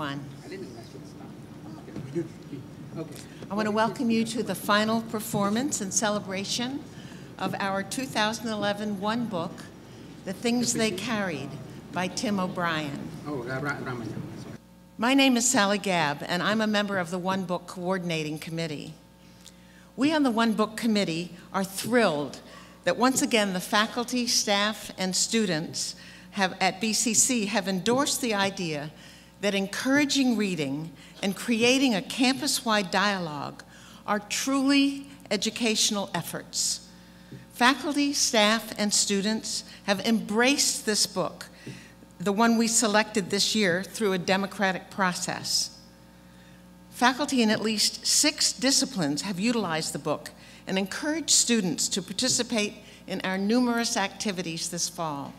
everyone. I want to welcome you to the final performance and celebration of our 2011 One Book, The Things They Carried, by Tim O'Brien. My name is Sally Gabb, and I'm a member of the One Book Coordinating Committee. We on the One Book Committee are thrilled that once again the faculty, staff, and students at BCC have endorsed the idea that encouraging reading and creating a campus-wide dialogue are truly educational efforts. Faculty, staff, and students have embraced this book, the one we selected this year, through a democratic process. Faculty in at least 6 disciplines have utilized the book and encouraged students to participate in our numerous activities this fall.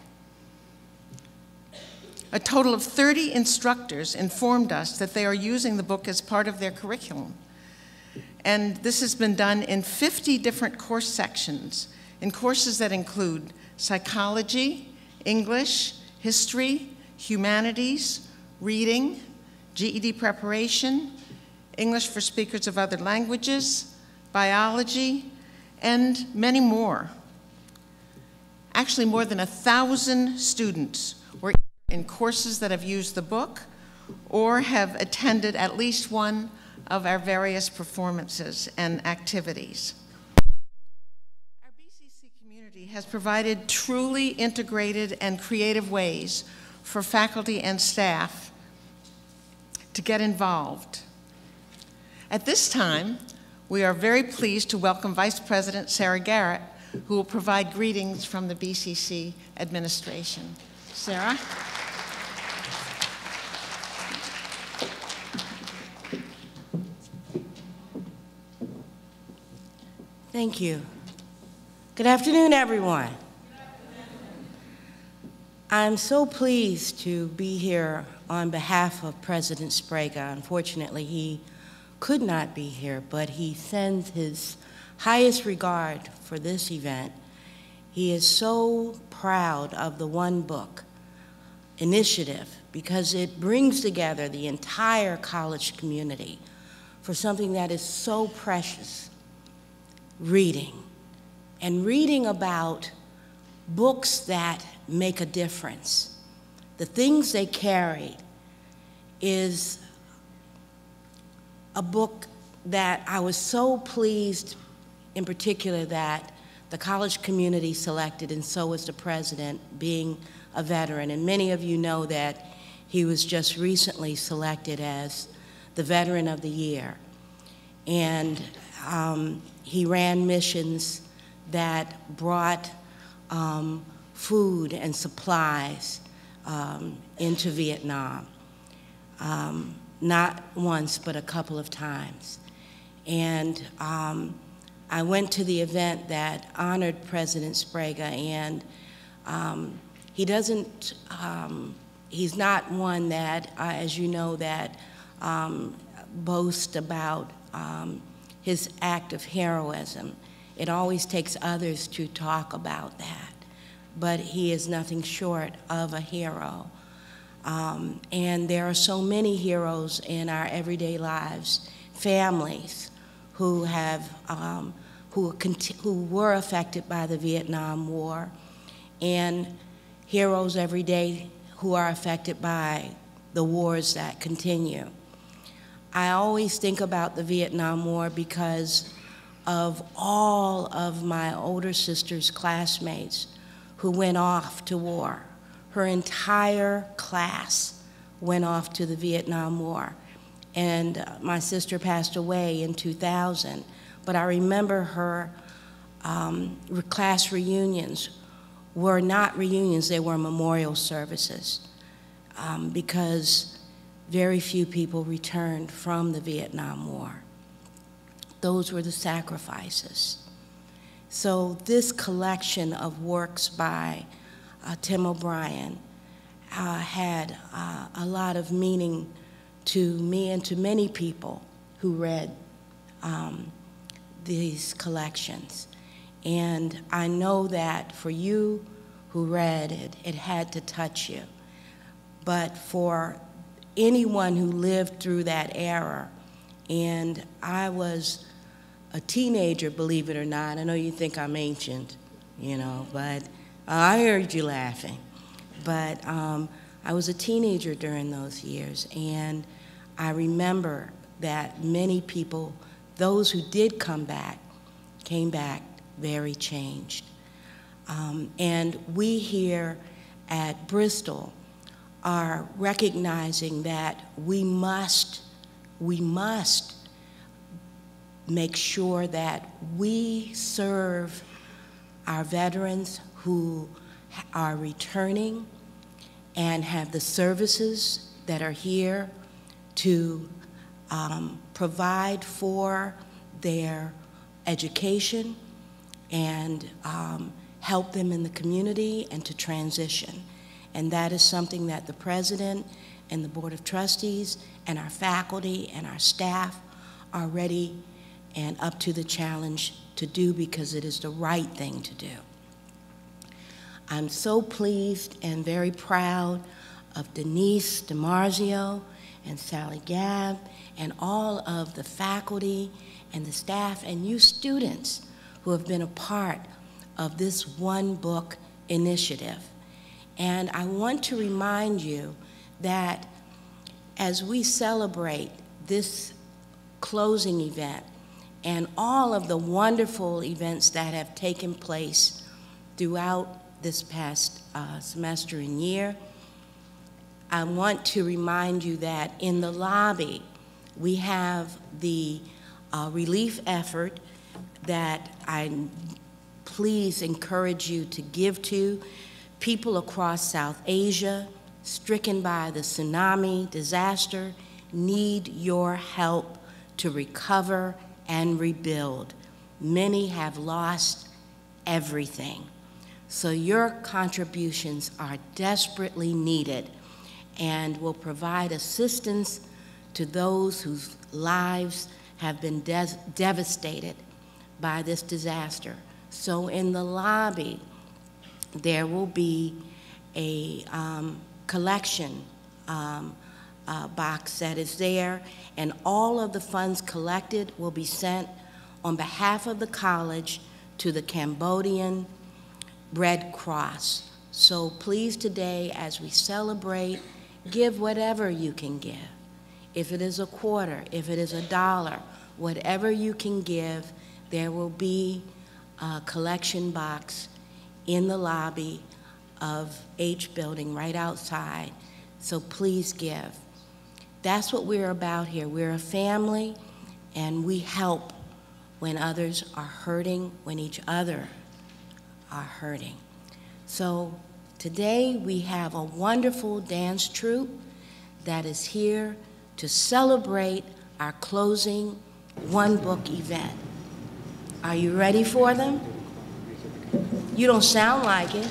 A total of 30 instructors informed us that they are using the book as part of their curriculum. And this has been done in 50 different course sections, in courses that include psychology, English, history, humanities, reading, GED preparation, English for speakers of other languages, biology, and many more. Actually, more than 1,000 students were in courses that have used the book or have attended at least one of our various performances and activities. Our BCC community has provided truly integrated and creative ways for faculty and staff to get involved. At this time, we are very pleased to welcome Vice President Sarah Garrett, who will provide greetings from the BCC administration. Sarah? Thank you. Good afternoon, everyone. I'm so pleased to be here on behalf of President Sprague. Unfortunately, he could not be here, but he sends his highest regard for this event. He is so proud of the One Book initiative because it brings together the entire college community for something that is so precious: reading, and reading about books that make a difference. The Things They Carried is a book that I was so pleased, in particular, that the college community selected, and so was the president, being a veteran. And many of you know that he was just recently selected as the Veteran of the Year. And he ran missions that brought food and supplies into Vietnam, not once, but a couple of times. And I went to the event that honored President Sprague, and he's not one that, as you know, that boasts about his act of heroism. It always takes others to talk about that, but he is nothing short of a hero. And there are so many heroes in our everyday lives, families who have, who were affected by the Vietnam War, and heroes every day who are affected by the wars that continue. I always think about the Vietnam War because of all of my older sister's classmates who went off to war. Her entire class went off to the Vietnam War. And my sister passed away in 2000, but I remember her class reunions were not reunions, they were memorial services, because very few people returned from the Vietnam War. Those were the sacrifices. So this collection of works by Tim O'Brien had a lot of meaning to me and to many people who read these collections. And I know that for you who read it, it had to touch you. But for anyone who lived through that era. And I was a teenager, believe it or not. I know you think I'm ancient, you know, but I heard you laughing. But I was a teenager during those years, and I remember that many people, those who did come back, came back very changed. And we here at Bristol are recognizing that we must make sure that we serve our veterans who are returning and have the services that are here to provide for their education and help them in the community and to transition. And that is something that the President and the Board of Trustees and our faculty and our staff are ready and up to the challenge to do, because it is the right thing to do. I'm so pleased and very proud of Denise DiMarzio and Sally Gabb and all of the faculty and the staff and you students who have been a part of this One Book initiative. And I want to remind you that as we celebrate this closing event and all of the wonderful events that have taken place throughout this past semester and year, I want to remind you that in the lobby we have the relief effort that I please encourage you to give to. People across South Asia stricken by the tsunami disaster need your help to recover and rebuild. Many have lost everything. So your contributions are desperately needed and will provide assistance to those whose lives have been devastated by this disaster. So in the lobby, there will be a collection box that is there, and all of the funds collected will be sent on behalf of the college to the Cambodian Red Cross. So please today, as we celebrate, give whatever you can give. If it is a quarter, if it is $1, whatever you can give, there will be a collection box in the lobby of H Building right outside. So please give. That's what we're about here. We're a family, and we help when others are hurting, when each other are hurting. So today we have a wonderful dance troupe that is here to celebrate our closing One Book event. Are you ready for them? You don't sound like it.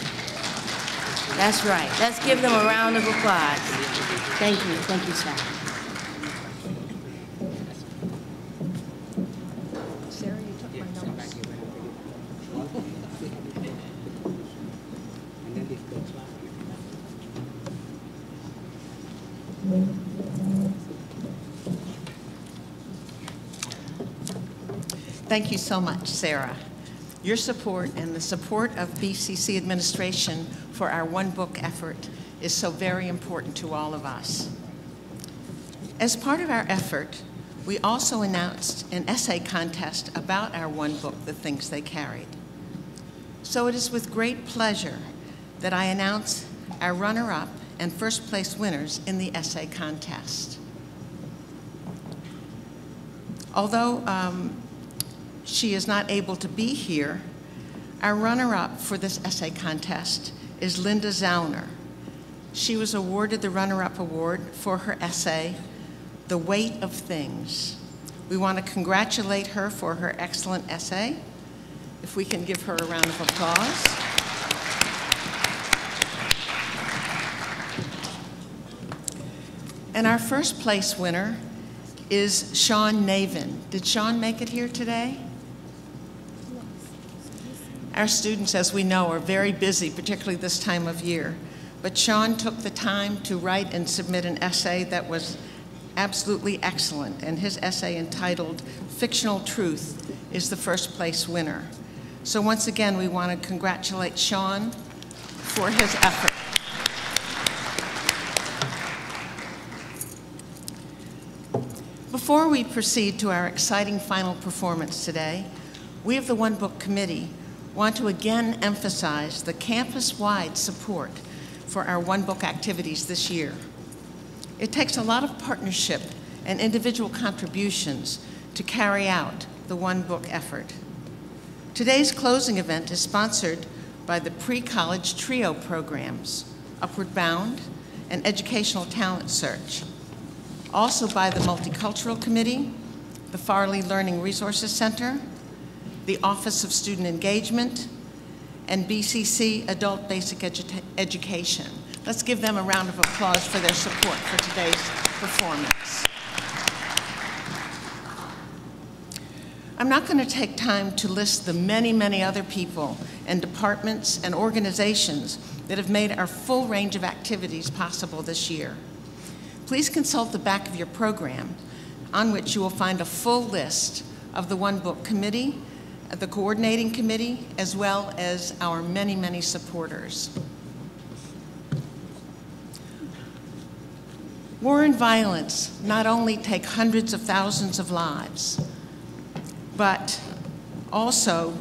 That's right. Let's give them a round of applause. Thank you, Sally. Sarah, you took my notes. Thank you so much, Sarah. Your support and the support of BCC administration for our One Book effort is so very important to all of us. As part of our effort, we also announced an essay contest about our One Book, The Things They Carried. So it is with great pleasure that I announce our runner-up and first place winners in the essay contest. Although she is not able to be here, our runner-up for this essay contest is Linda Zauner. She was awarded the runner-up award for her essay, The Weight of Things. We want to congratulate her for her excellent essay. If we can give her a round of applause. And our first place winner is Sean Navin. Did Sean make it here today? Our students, as we know, are very busy, particularly this time of year. but Sean took the time to write and submit an essay that was absolutely excellent, and his essay entitled "Fictional Truth" is the first place winner. So once again, we want to congratulate Sean for his effort. Before we proceed to our exciting final performance today, we of the One Book Committee want to again emphasize the campus-wide support for our One Book activities this year. It takes a lot of partnership and individual contributions to carry out the One Book effort. Today's closing event is sponsored by the pre-college trio programs, Upward Bound and Educational Talent Search, also by the Multicultural Committee, the Farley Learning Resources Center, the Office of Student Engagement, and BCC Adult Basic Education. Let's give them a round of applause for their support for today's performance. I'm not going to take time to list the many, many other people and departments and organizations that have made our full range of activities possible this year. Please consult the back of your program, on which you will find a full list of the One Book Committee, the Coordinating Committee, as well as our many, many supporters. War and violence not only take hundreds of thousands of lives, but also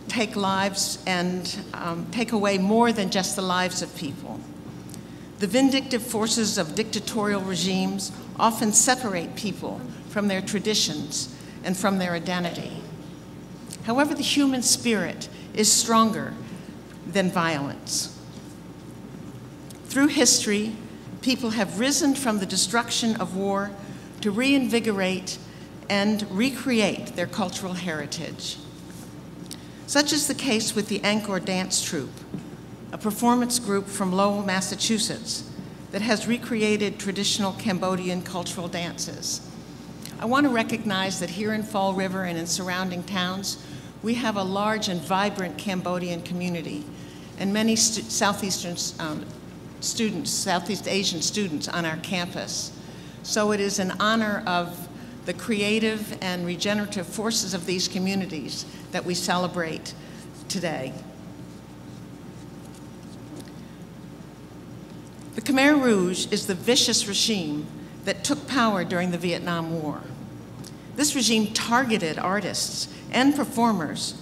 take lives and take away more than just the lives of people. The vindictive forces of dictatorial regimes often separate people from their traditions and from their identity. However, the human spirit is stronger than violence. Through history, people have risen from the destruction of war to reinvigorate and recreate their cultural heritage. Such is the case with the Angkerwat dance troupe, a performance group from Lowell, Massachusetts, that has recreated traditional Cambodian cultural dances. I want to recognize that here in Fall River and in surrounding towns, we have a large and vibrant Cambodian community and many Southeast Asian students on our campus. So it is in honor of the creative and regenerative forces of these communities that we celebrate today. The Khmer Rouge is the vicious regime that took power during the Vietnam War. This regime targeted artists and performers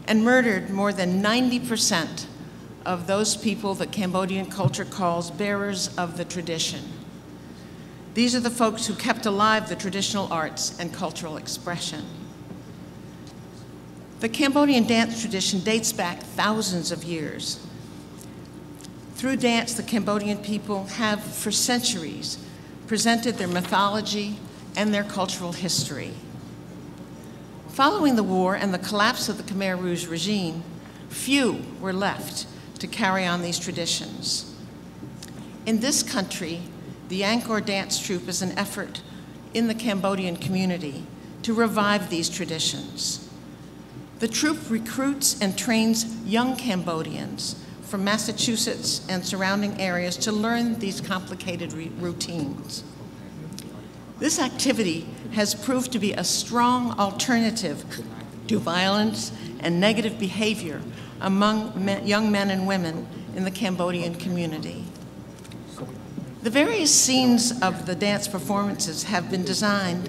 and murdered more than 90% of those people that Cambodian culture calls bearers of the tradition. These are the folks who kept alive the traditional arts and cultural expression. The Cambodian dance tradition dates back thousands of years. Through dance, the Cambodian people have, for centuries, presented their mythology and their cultural history. Following the war and the collapse of the Khmer Rouge regime, few were left to carry on these traditions. In this country, the Angkor dance troupe is an effort in the Cambodian community to revive these traditions. The troupe recruits and trains young Cambodians from Massachusetts and surrounding areas to learn these complicated routines. This activity has proved to be a strong alternative to violence and negative behavior among young men and women in the Cambodian community. The various scenes of the dance performances have been designed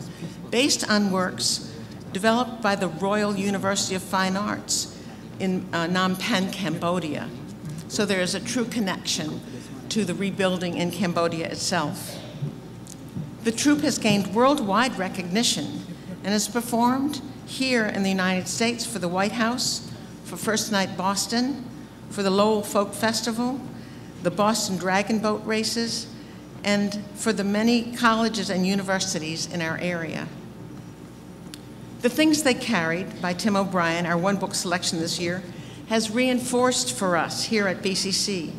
based on works developed by the Royal University of Fine Arts in Phnom Penh, Cambodia. So there is a true connection to the rebuilding in Cambodia itself. The troupe has gained worldwide recognition and has performed here in the United States for the White House, for First Night Boston, for the Lowell Folk Festival, the Boston Dragon Boat Races, and for the many colleges and universities in our area. The Things They Carried by Tim O'Brien, our one book selection this year, has reinforced for us here at BCC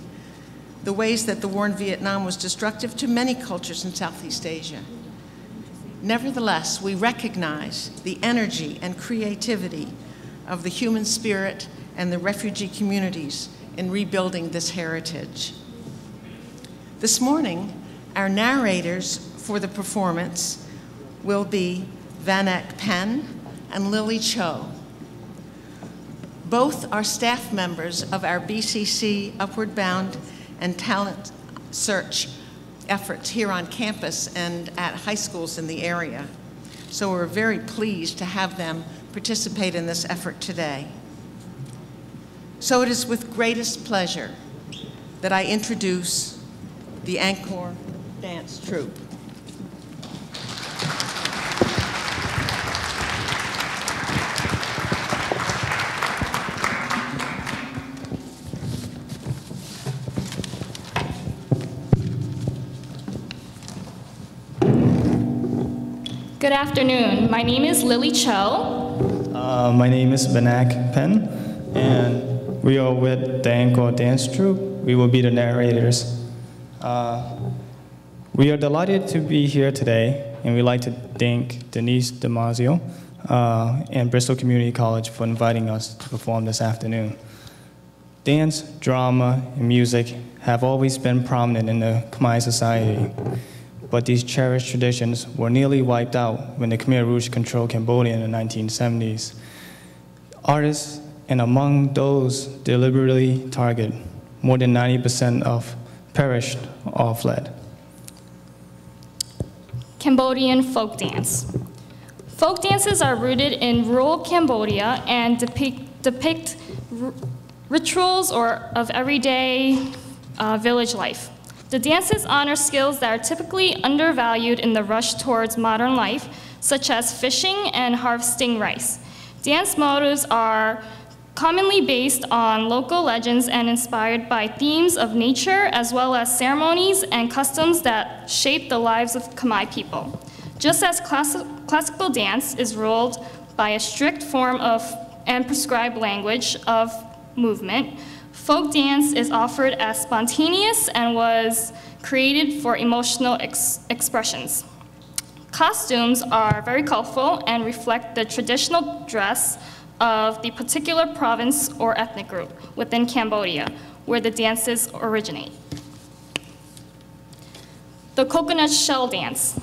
the ways that the war in Vietnam was destructive to many cultures in Southeast Asia. Nevertheless, we recognize the energy and creativity of the human spirit and the refugee communities in rebuilding this heritage. This morning, our narrators for the performance will be Vanek Penn and Lily Cho. Both are staff members of our BCC Upward Bound and Talent Search efforts here on campus and at high schools in the area. So we're very pleased to have them participate in this effort today. So it is with greatest pleasure that I introduce the Angkerwat Dance Troupe. Good afternoon. My name is Lily Cho. My name is Vanek Penn, and we are with the Angkerwat Dance Troupe. We will be the narrators. We are delighted to be here today, and we'd like to thank Denise DiMaggio and Bristol Community College for inviting us to perform this afternoon. Dance, drama, and music have always been prominent in the Khmer society, but these cherished traditions were nearly wiped out when the Khmer Rouge controlled Cambodia in the 1970s. Artists, and among those deliberately targeted, more than 90% of perished or fled. Cambodian folk dance. Folk dances are rooted in rural Cambodia and depict rituals of everyday village life. The dances honor skills that are typically undervalued in the rush towards modern life, such as fishing and harvesting rice. Dance motifs are commonly based on local legends and inspired by themes of nature, as well as ceremonies and customs that shape the lives of Khmer people. Just as classical dance is ruled by a strict form of and prescribed language of movement, folk dance is offered as spontaneous and was created for emotional expressions. Costumes are very colorful and reflect the traditional dress of the particular province or ethnic group within Cambodia, where the dances originate. The coconut shell dance.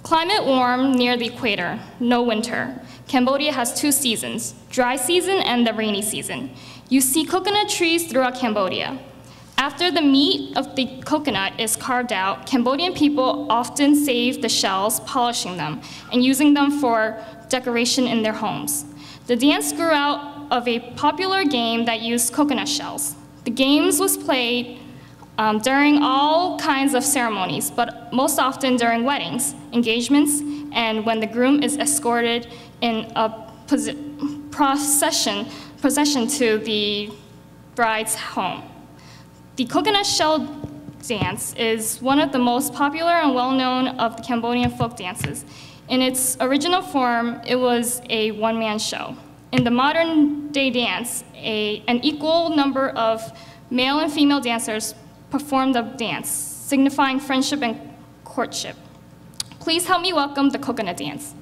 Climate warm near the equator, no winter. Cambodia has 2 seasons, dry season and the rainy season. You see coconut trees throughout Cambodia. After the meat of the coconut is carved out, Cambodian people often save the shells, polishing them, and using them for decoration in their homes. The dance grew out of a popular game that used coconut shells. The games was played during all kinds of ceremonies, but most often during weddings, engagements, and when the groom is escorted in a procession to the bride's home. The coconut shell dance is one of the most popular and well-known of the Cambodian folk dances. In its original form, it was a one-man show. In the modern-day dance, an equal number of male and female dancers perform the dance, signifying friendship and courtship. Please help me welcome the coconut dance.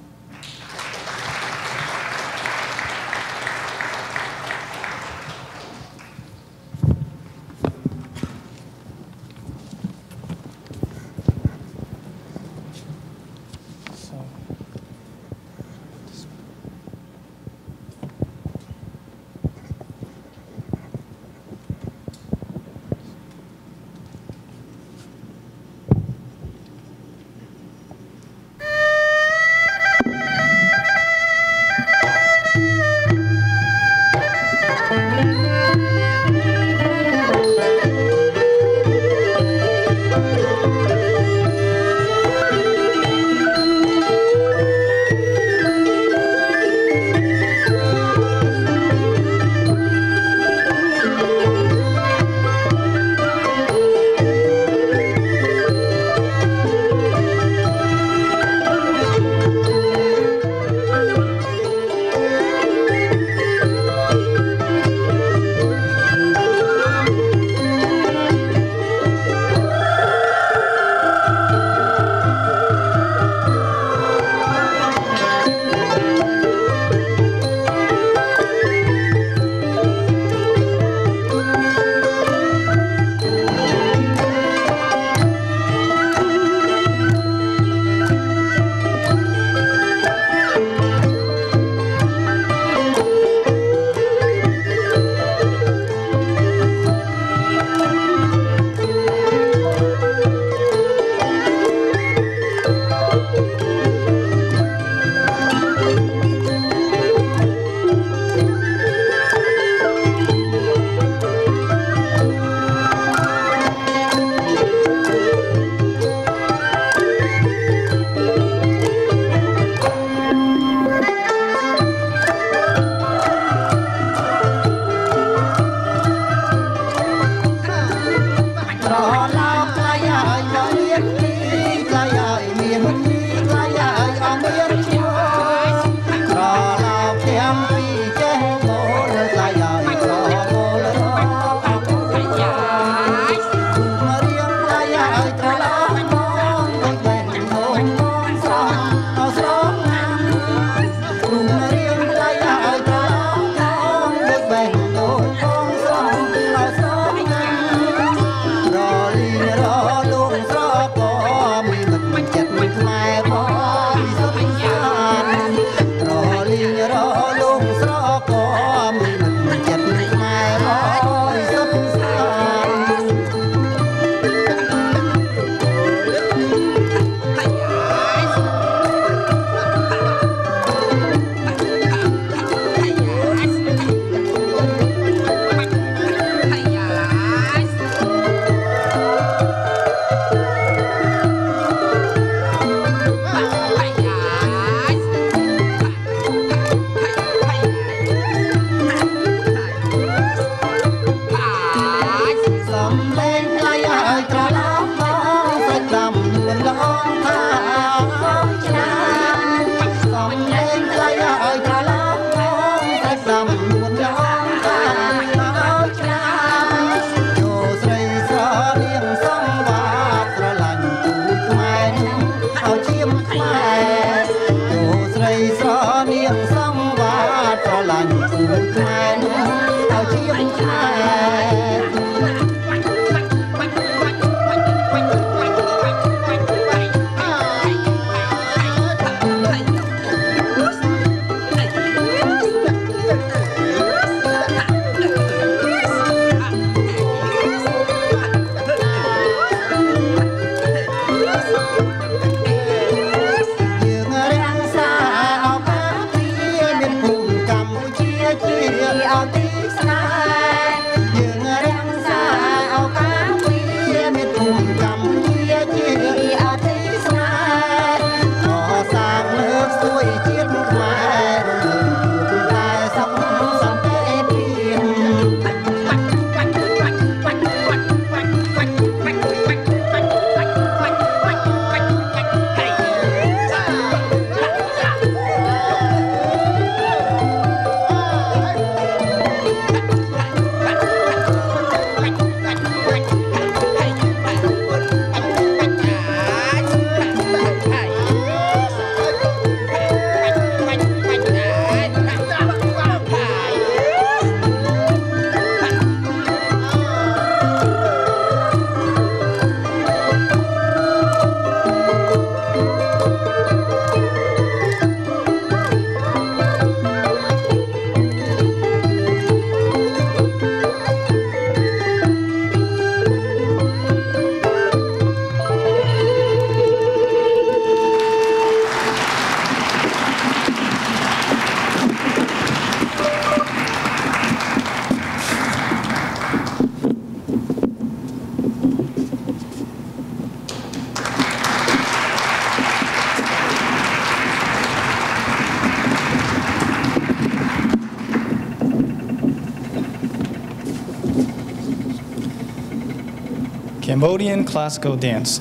Cambodian classical dance.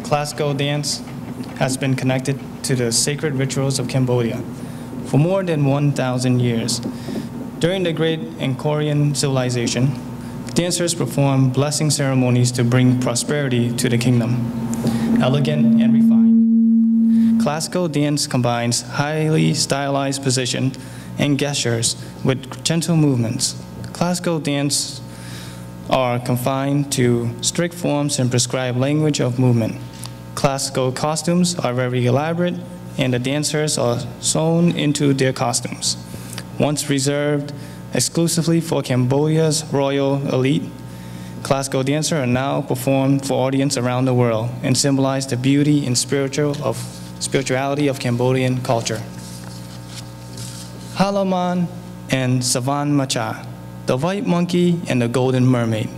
Classical dance has been connected to the sacred rituals of Cambodia for more than 1,000 years. During the Great Angkorian civilization, dancers performed blessing ceremonies to bring prosperity to the kingdom. Elegant and refined, classical dance combines highly stylized position and gestures with gentle movements. Classical dance are confined to strict forms and prescribed language of movement. Classical costumes are very elaborate, and the dancers are sewn into their costumes. Once reserved exclusively for Cambodia's royal elite, classical dancers are now performed for audience around the world and symbolize the beauty and spirituality of Cambodian culture. Halaman and Savan Macha, the white monkey and the golden mermaid.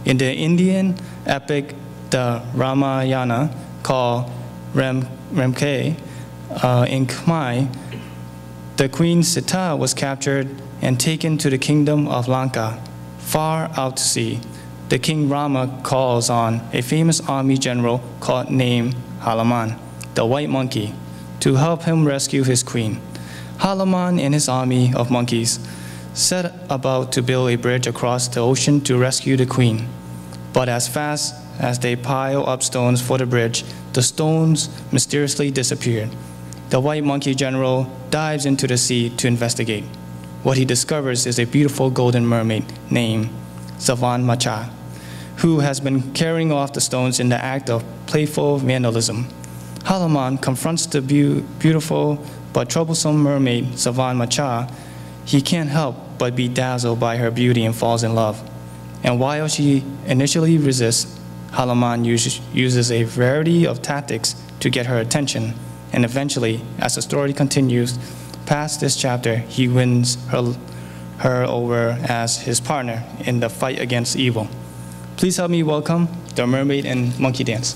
In the Indian epic, the Ramayana, called Ramkay, in Khmer, the Queen Sita was captured and taken to the kingdom of Lanka, far out to sea. The King Rama calls on a famous army general named Halaman, the white monkey, to help him rescue his queen. Halaman and his army of monkeys set about to build a bridge across the ocean to rescue the queen. But as fast as they pile up stones for the bridge, the stones mysteriously disappeared. The white monkey general dives into the sea to investigate. What he discovers is a beautiful golden mermaid named Savan Macha, who has been carrying off the stones in the act of playful vandalism. Halaman confronts the beautiful but troublesome mermaid Savan Macha. He can't help but be dazzled by her beauty and falls in love. And while she initially resists, Halaman uses a variety of tactics to get her attention, and eventually, as the story continues, past this chapter, he wins her over as his partner in the fight against evil. Please help me welcome the mermaid and monkey dance.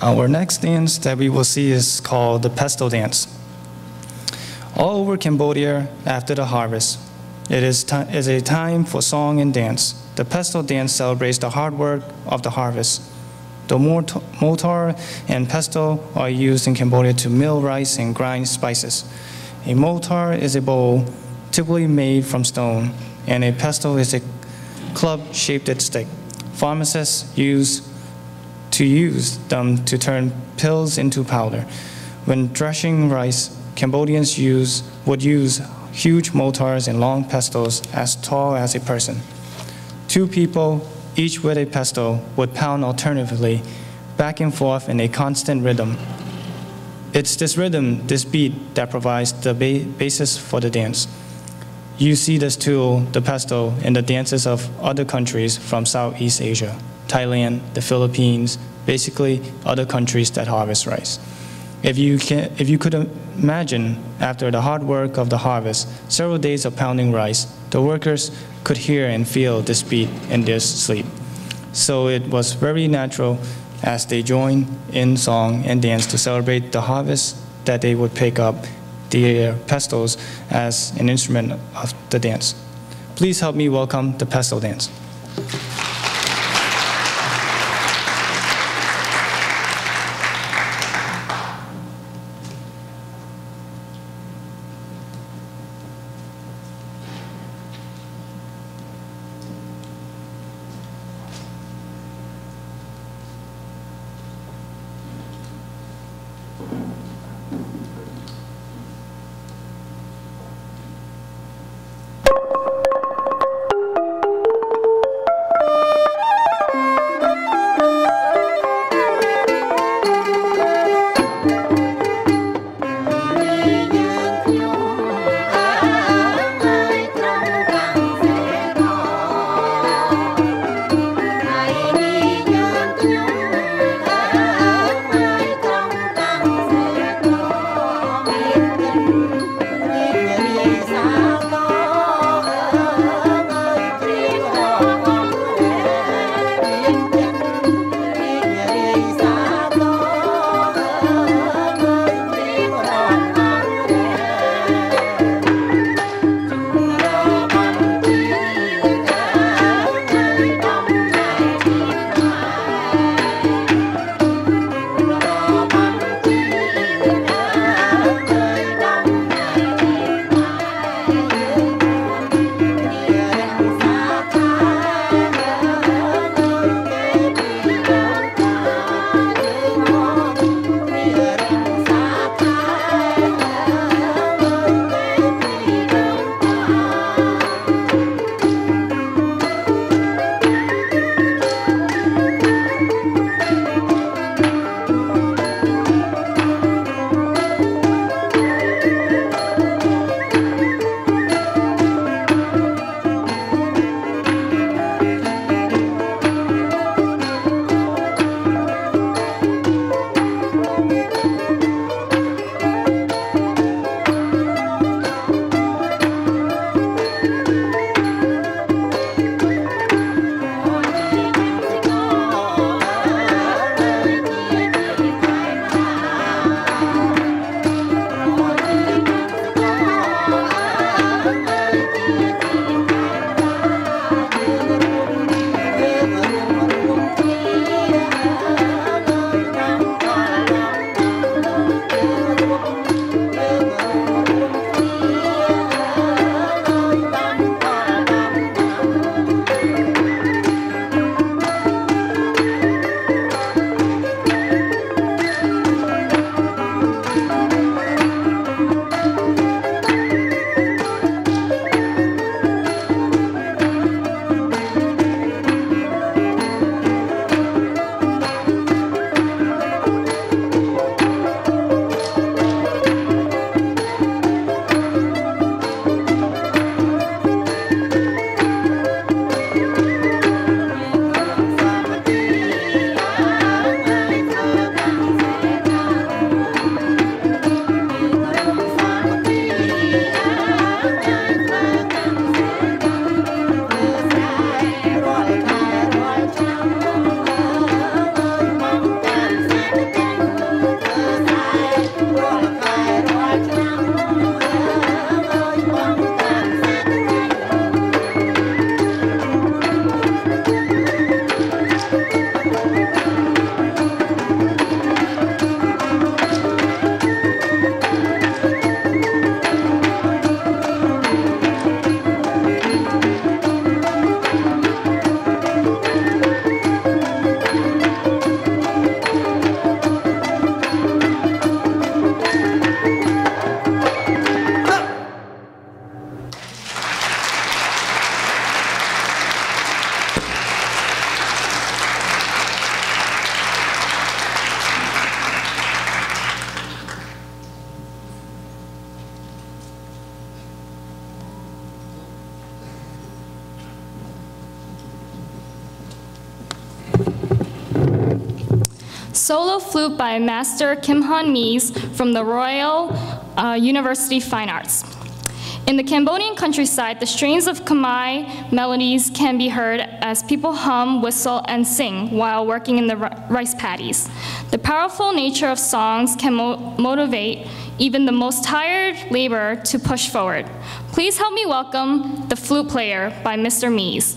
Our next dance that we will see is called the pestle dance. All over Cambodia after the harvest, it is a time for song and dance. The pestle dance celebrates the hard work of the harvest. The mortar and pestle are used in Cambodia to mill rice and grind spices. A mortar is a bowl typically made from stone, and a pestle is a club-shaped stick. Pharmacists use them to turn pills into powder. When threshing rice, Cambodians would use huge mortars and long pestles as tall as a person. Two people, each with a pestle, would pound alternately, back and forth in a constant rhythm. It's this rhythm, this beat, that provides the basis for the dance. You see this tool, the pestle, in the dances of other countries from Southeast Asia, Thailand, the Philippines, basically other countries that harvest rice. If you could imagine, after the hard work of the harvest, several days of pounding rice, the workers could hear and feel this beat in their sleep. So it was very natural as they joined in song and dance to celebrate the harvest that they would pick up their pestles as an instrument of the dance. Please help me welcome the pestle dance. Solo flute by Master Kim Han Mies from the Royal University Fine Arts. In the Cambodian countryside, the strains of Khmer melodies can be heard as people hum, whistle, and sing while working in the rice paddies. The powerful nature of songs can motivate even the most tired laborer to push forward. Please help me welcome The Flute Player by Mr. Mies.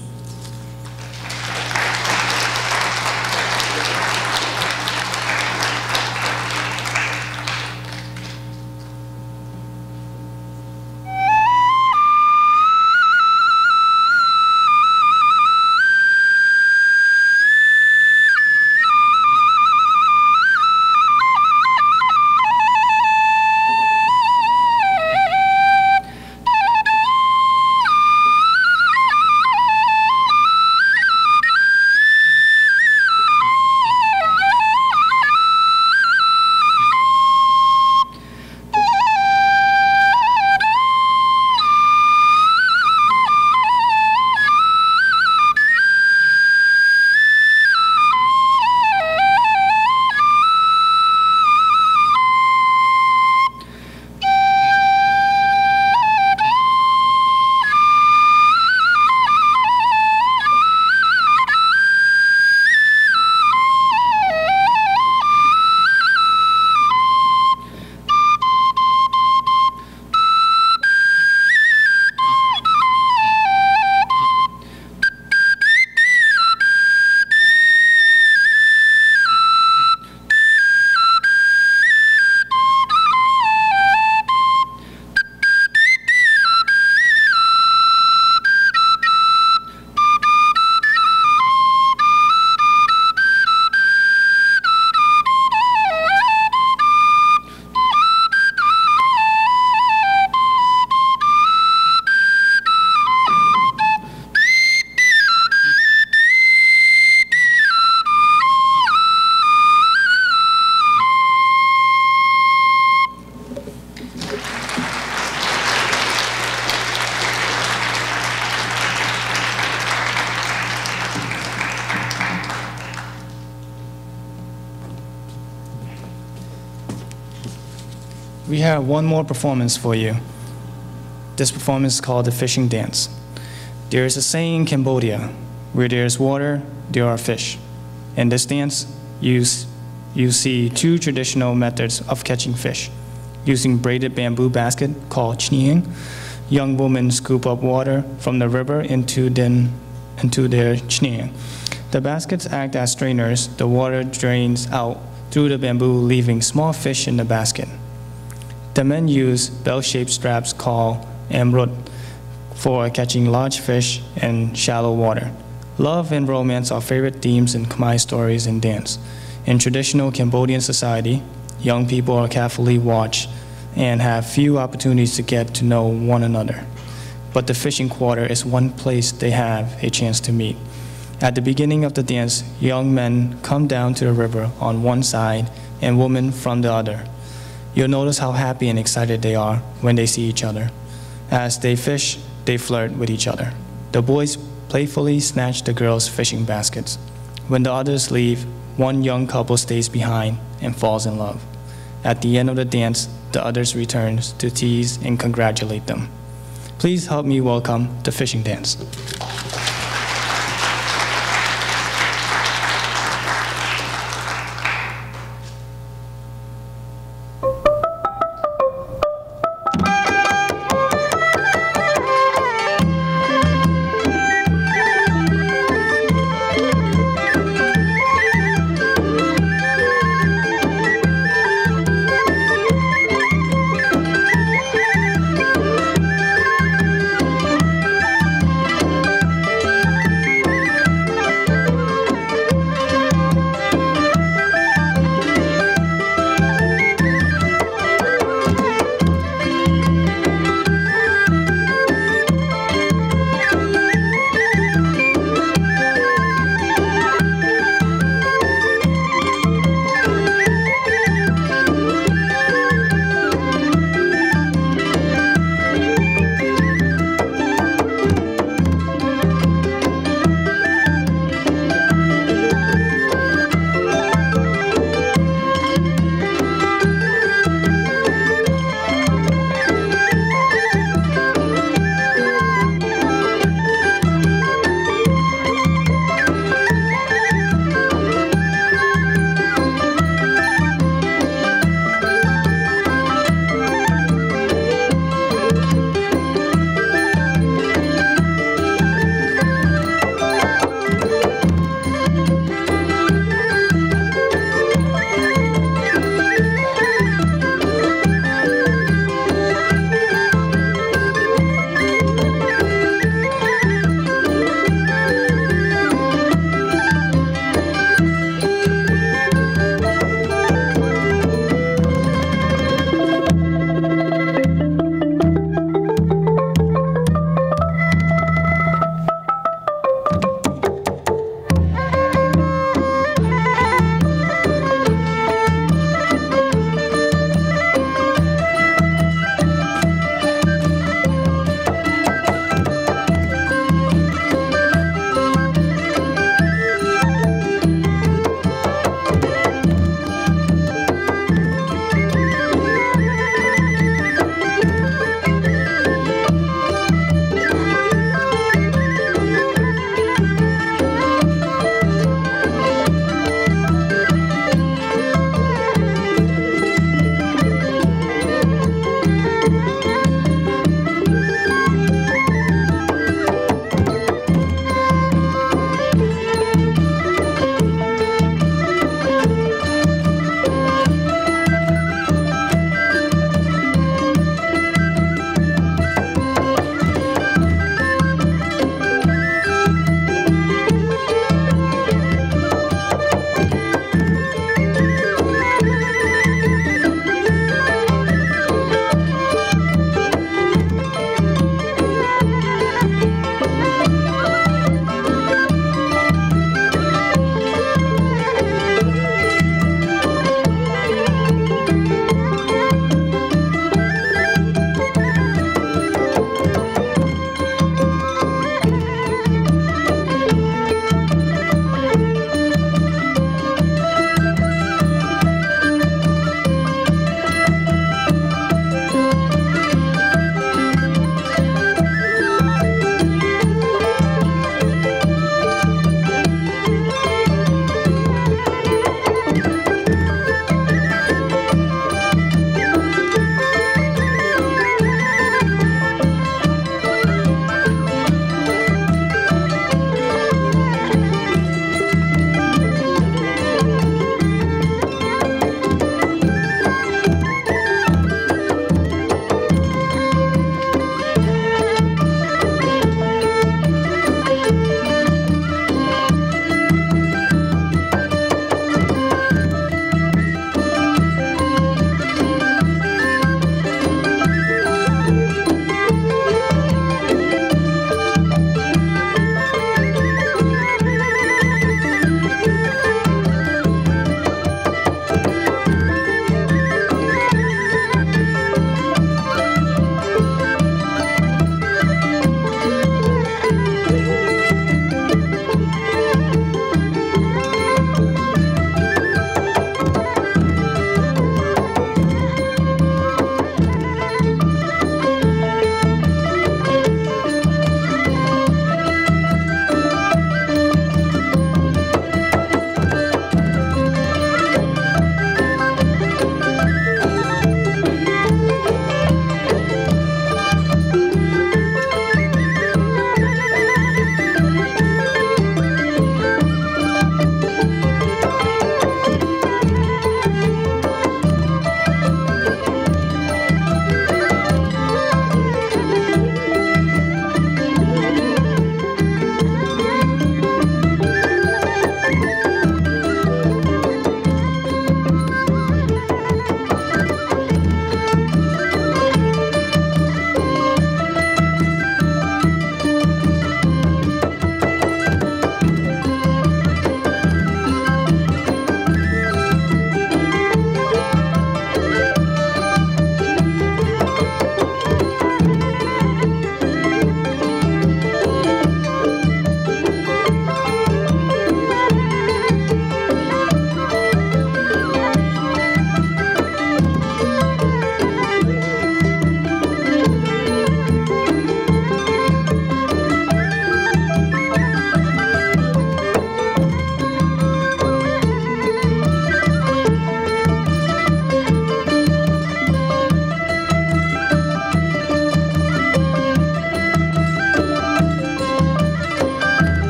We have one more performance for you. This performance is called the fishing dance. There is a saying in Cambodia, where there is water, there are fish. In this dance, you see two traditional methods of catching fish. Using braided bamboo basket called chnieng, young women scoop up water from the river into their chnieng. The baskets act as strainers. The water drains out through the bamboo, leaving small fish in the basket. The men use bell-shaped straps called amrut for catching large fish in shallow water. Love and romance are favorite themes in Khmer stories and dance. In traditional Cambodian society, young people are carefully watched and have few opportunities to get to know one another. But the fishing quarter is one place they have a chance to meet. At the beginning of the dance, young men come down to the river on one side and women from the other. You'll notice how happy and excited they are when they see each other. As they fish, they flirt with each other. The boys playfully snatch the girls' fishing baskets. When the others leave, one young couple stays behind and falls in love. At the end of the dance, the others return to tease and congratulate them. Please help me welcome the fishing dance.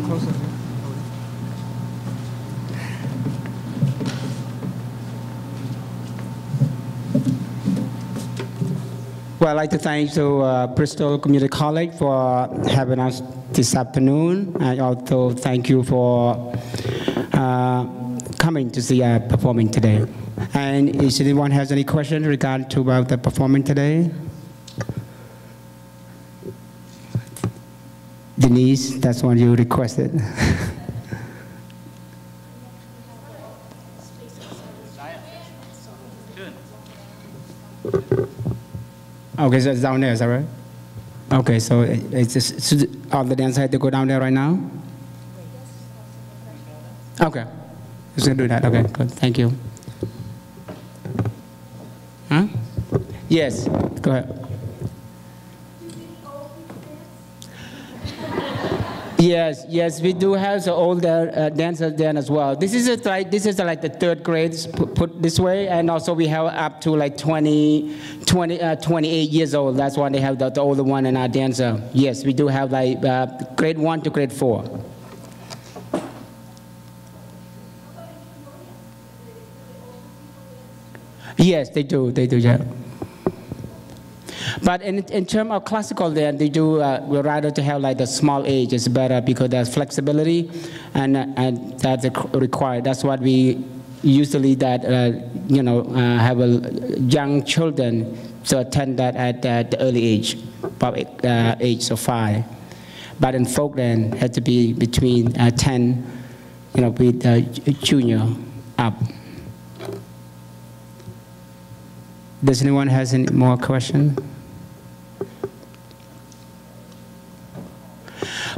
come closer. Well, I'd like to thank Bristol Community College for having us this afternoon. And also thank you for coming to see our performing today. And if anyone has any questions regarding about the performing today? Denise, that's what you requested. Okay, so it's down there, is that right? Okay, so it's just, so all the dancers have to go down there right now? Okay, just gonna do that. Okay, good, thank you. Huh? Yes, go ahead. Yes, we do have the older dancers there as well. This is like the third grade put this way, and also we have up to like 28 years old. That's why they have the older one in our dancer. Yes, we do have like grade 1 to grade 4. Yes, they do, yeah. But in terms of classical, then they do. We'd rather to have like the small age is better because there's flexibility, and that's required. That's what we usually have young children to attend that at the early age, about age of 5. But in folk, then has to be between 10, with junior up. Does anyone has any more questions?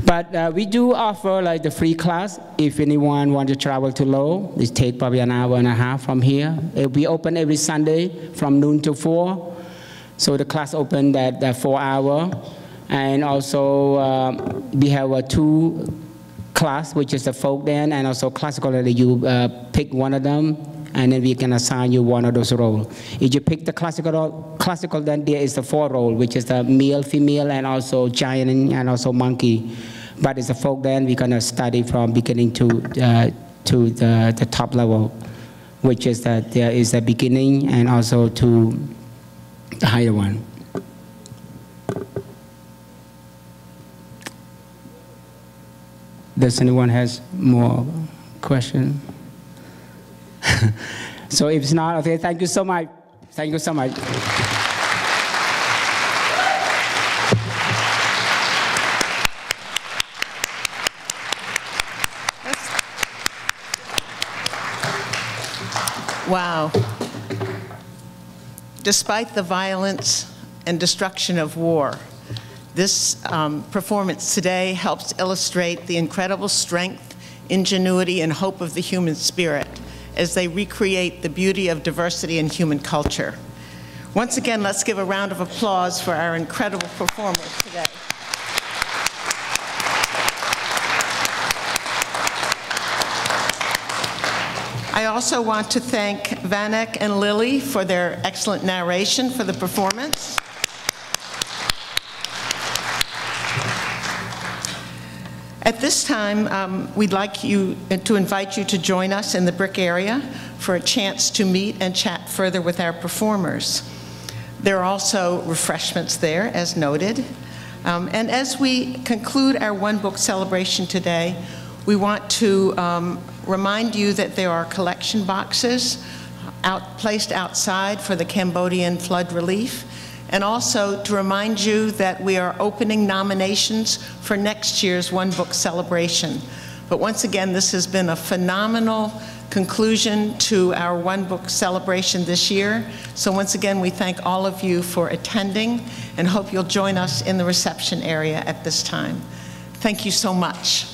But we do offer like the free class if anyone wants to travel to Lowell. It takes probably an hour and a half from here. It'll be open every Sunday from noon to 4. So the class opened at 4 hours. And also we have 2 class, which is the folk dance and also classical. You pick one of them, and then we can assign you one of those roles. If you pick the classical, then there is the 4 role, which is the male, female, and also giant and also monkey. But it's a folk dance we're gonna study from beginning to the top level, which is that there is a beginning and also to the higher one. Does anyone has more question? So if it's not, okay, thank you so much. Thank you so much. Wow. Despite the violence and destruction of war, this performance today helps illustrate the incredible strength, ingenuity, and hope of the human spirit as they recreate the beauty of diversity in human culture. Once again, let's give a round of applause for our incredible performers today. I also want to thank Vanek and Lily for their excellent narration for the performance. At this time, we'd like to invite you to join us in the Brick area for a chance to meet and chat further with our performers. There are also refreshments there, as noted. And as we conclude our One Book celebration today, we want to remind you that there are collection boxes placed outside for the Cambodian flood relief, and also to remind you that we are opening nominations for next year's One Book celebration. But once again, this has been a phenomenal conclusion to our One Book celebration this year. So once again, we thank all of you for attending and hope you'll join us in the reception area at this time. Thank you so much.